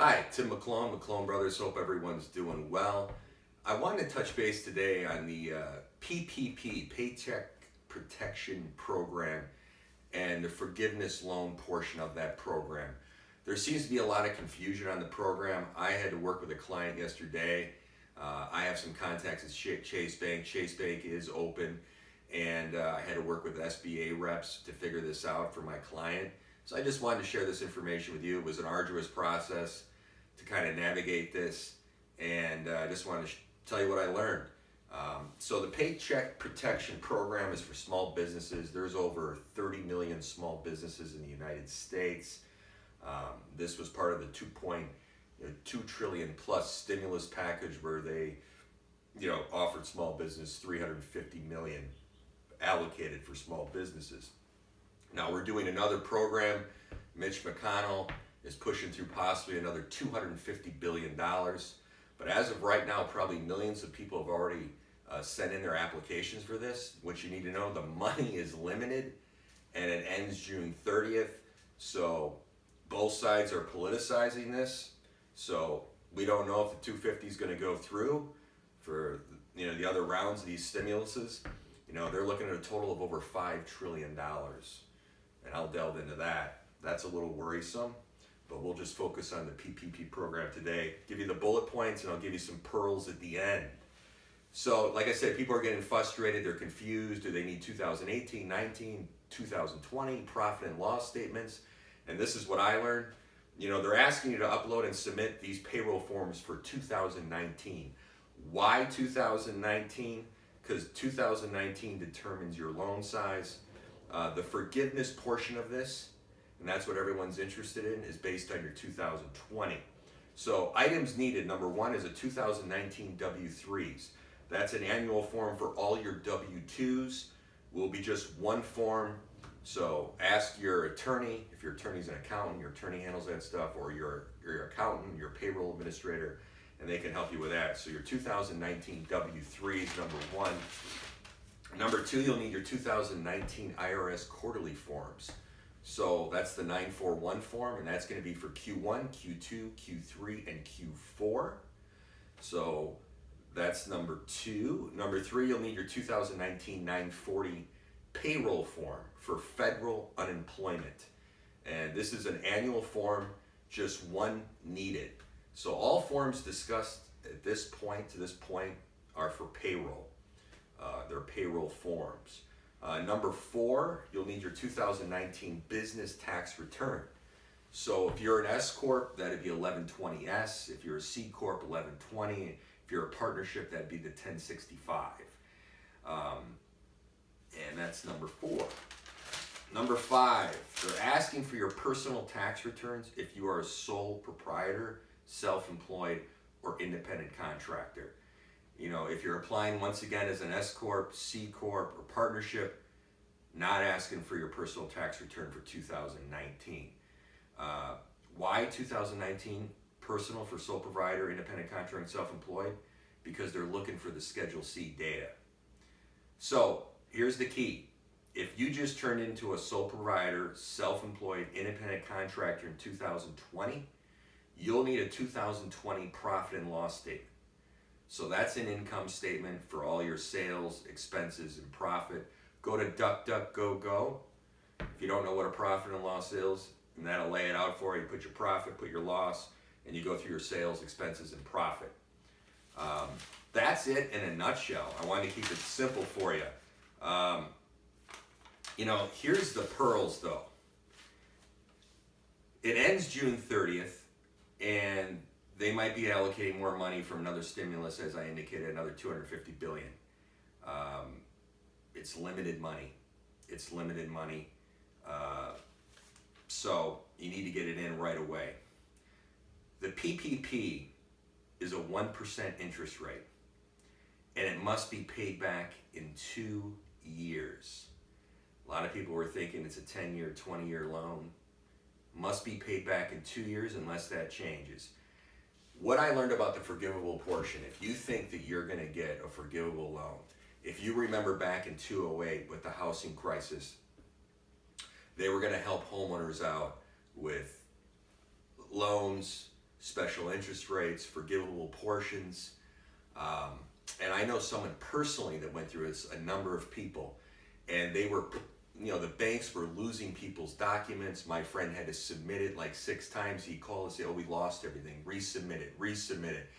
Hi, Tim McClone, McClone Brothers. Hope everyone's doing well. I wanted to touch base today on the PPP, Paycheck Protection Program, and the forgiveness loan portion of that program. There seems to be a lot of confusion on the program. I had to work with a client yesterday. I have some contacts at Chase Bank. Chase Bank is open, and I had to work with SBA reps to figure this out for my client. So I just wanted to share this information with you. It was an arduous process to kind of navigate this, and I just wanted to tell you what I learned. So the Paycheck Protection Program is for small businesses. There's over 30 million small businesses in the United States. This was part of the 2 trillion plus stimulus package where they, offered small business 350 million allocated for small businesses. Now we're doing another program. Mitch McConnell is pushing through possibly another $250 billion. But as of right now, probably millions of people have already sent in their applications for this. What you need to know, the money is limited and it ends June 30th. So both sides are politicizing this. So we don't know if the 250 is going to go through for the other rounds of these stimuluses. They're looking at a total of over $5 trillion. And I'll delve into that. That's a little worrisome, but we'll just focus on the PPP program today. Give you the bullet points, and I'll give you some pearls at the end. So, like I said, people are getting frustrated. They're confused. Do they need 2018, 19, 2020 profit and loss statements? And this is what I learned. They're asking you to upload and submit these payroll forms for 2019. Why 2019? Because 2019 determines your loan size. The forgiveness portion of this, and that's what everyone's interested in, is based on your 2020. So items needed, number one is a 2019 W-3s. That's an annual form for all your W-2s. Will be just one form. So ask your attorney, if your attorney's an accountant, your attorney handles that stuff, or your accountant, your payroll administrator, and they can help you with that. So your 2019 W-3s, number one. Number two, you'll need your 2019 IRS quarterly forms. So that's the 941 form, and that's going to be for Q1, Q2, Q3, and Q4. So that's number two. Number three, you'll need your 2019 940 payroll form for federal unemployment. And this is an annual form, just one needed. So all forms discussed at this point are for payroll. They're payroll forms. Number four, you'll need your 2019 business tax return. So if you're an S Corp, that'd be 1120S. If you're a C Corp, 1120. If you're a partnership, that'd be the 1065. And that's number four. Number five, they're asking for your personal tax returns if you are a sole proprietor, self-employed, or independent contractor. If you're applying once again as an S Corp, C Corp, or partnership, not asking for your personal tax return for 2019. Why 2019? Personal for sole proprietor, independent contractor, and self-employed? Because they're looking for the Schedule C data. So here's the key. If you just turned into a sole proprietor, self-employed, independent contractor in 2020, you'll need a 2020 profit and loss statement. So that's an income statement for all your sales, expenses, and profit. Go to DuckDuckGo. If you don't know what a profit and loss is, and that'll lay it out for you. Put your profit, put your loss, and you go through your sales, expenses, and profit. That's it in a nutshell. I wanted to keep it simple for you. Here's the pearls though. It ends June 30th, and they might be allocating more money from another stimulus, as I indicated, another $250 billion. It's limited money. So you need to get it in right away. The PPP is a 1% interest rate, and it must be paid back in 2 years. A lot of people were thinking it's a 10-year, 20-year loan. Must be paid back in 2 years unless that changes. What I learned about the forgivable portion, if you think that you're going to get a forgivable loan, if you remember back in 2008 with the housing crisis, they were going to help homeowners out with loans, special interest rates, forgivable portions. And I know someone personally that went through this, a number of people, and they were, the banks were losing people's documents. My friend had to submit it like 6 times. He'd call and say, oh, we lost everything, resubmit it.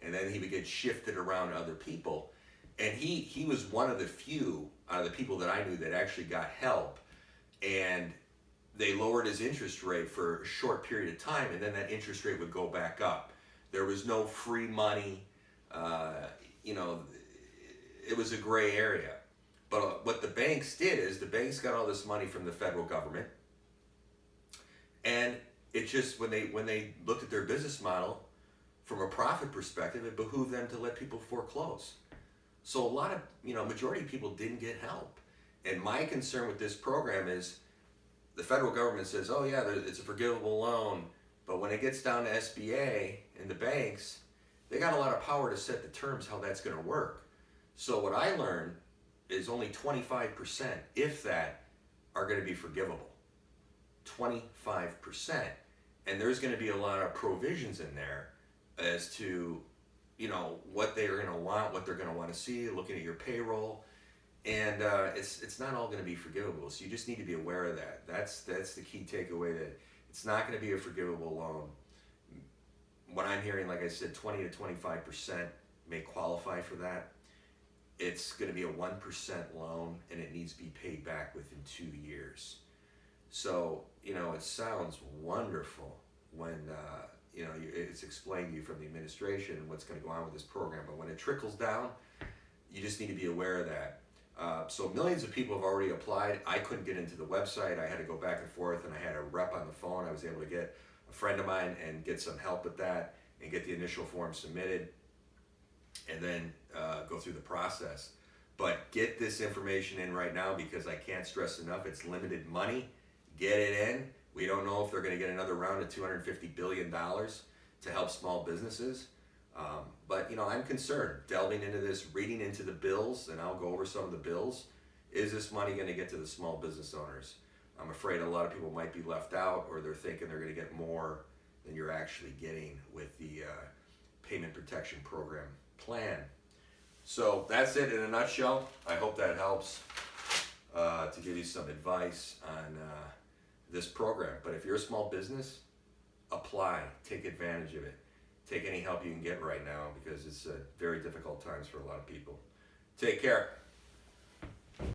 And then he would get shifted around to other people. And he was one of the few out of the people that I knew that actually got help. And they lowered his interest rate for a short period of time, and then that interest rate would go back up. There was no free money. It was a gray area. But what the banks did is the banks got all this money from the federal government, and it just, when they looked at their business model from a profit perspective, it behooved them to let people foreclose. So a lot of, majority of people didn't get help. And my concern with this program is the federal government says, oh yeah, it's a forgivable loan, but when it gets down to SBA and the banks, they got a lot of power to set the terms how that's going to work. So what I learned is only 25%, if that, are going to be forgivable. 25%. And there's going to be a lot of provisions in there as to, what they're going to want, what they're going to want to see, looking at your payroll. And it's not all going to be forgivable. So you just need to be aware of that. That's the key takeaway, that it's not going to be a forgivable loan. What I'm hearing, like I said, 20 to 25% may qualify for that. It's going to be a 1% loan, and it needs to be paid back within 2 years. So, it sounds wonderful when, it's explained to you from the administration and what's going to go on with this program. But when it trickles down, you just need to be aware of that. So millions of people have already applied. I couldn't get into the website. I had to go back and forth, and I had a rep on the phone. I was able to get a friend of mine and get some help with that and get the initial form submitted, and then go through the process. But get this information in right now, because I can't stress enough, it's limited money. Get it in. We don't know if they're going to get another round of $250 billion to help small businesses. But I'm concerned, delving into this, reading into the bills, and I'll go over some of the bills. Is this money going to get to the small business owners? I'm afraid a lot of people might be left out, or they're thinking they're going to get more than you're actually getting with the Payment Protection Program plan. So that's it in a nutshell. I hope that helps to give you some advice on this program. But if you're a small business, apply, take advantage of it. Take any help you can get right now, because it's very difficult times for a lot of people. Take care.